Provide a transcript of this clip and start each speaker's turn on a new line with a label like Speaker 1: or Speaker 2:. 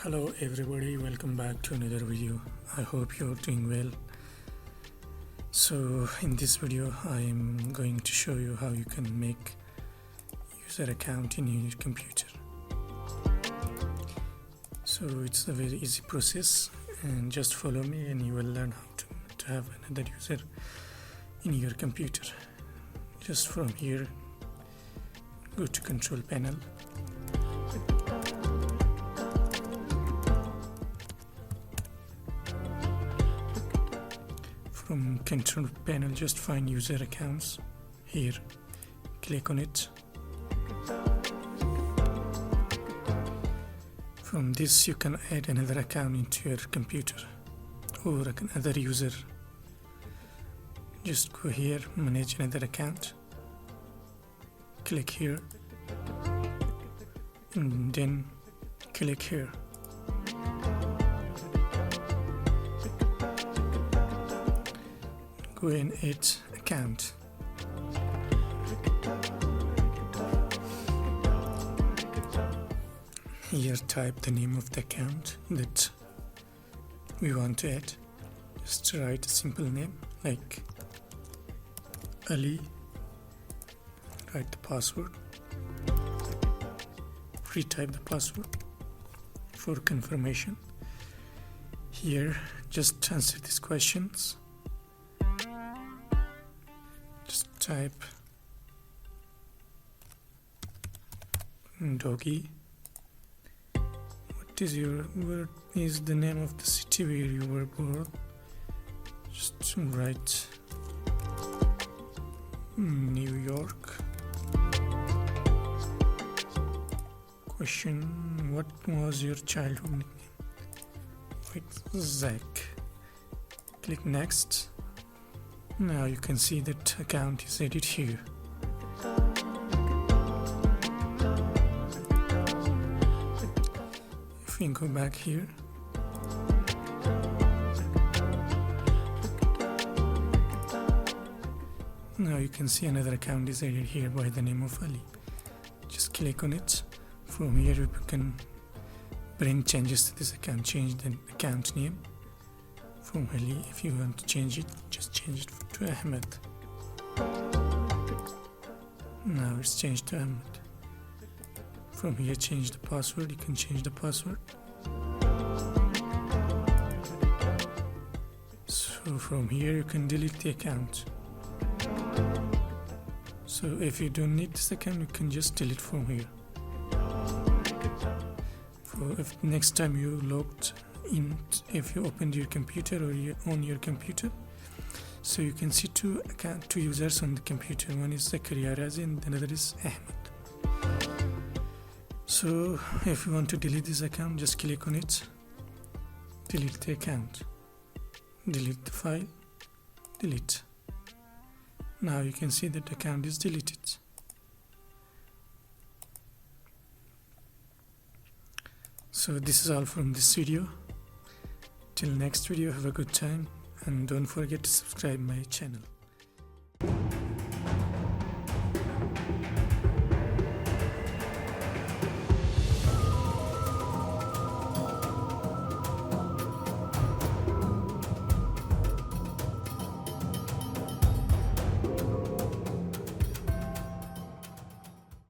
Speaker 1: Hello everybody, welcome back to another video. I hope you're doing well. So in this video I am going to show you how you can make user account in your computer. So it's a very easy process, and just follow me and you will learn how to have another user in your computer. Just from here, go to control panel. From control panel, just find user accounts here, click on it. From this you can add another account into your computer or another user. Just go here, manage another account, click here and then click here. Go and add account. Here type the name of the account that we want to add. Just write a simple name like Ali. Write the password. Retype the password for confirmation. Here just answer these questions. Type doggy. What is the name of the city where you were born? Just write New York. Question: what was your childhood nickname? Wait, Zach. Click next. Now you can see that account is added here. If we go back here, now you can see another account is added here by the name of Ali. Just click on it. From here you can bring changes to this account. Change the account name from Ali. If you want to change it, just change it to Ahmed. Now it's changed to Ahmed. From here, change the password. You can change the password. So from here you can delete the account. So if you don't need this account, you can just delete from here. If next time you logged in, if you opened your computer or you on your computer, so you can see two users on the computer. One is Zakaria Razi and another is Ahmed. So if you want to delete this account, just click on it, delete the account, delete the file, delete. Now you can see that the account is deleted. So this is all from this video. Till next video, have a good time and don't forget to subscribe my channel.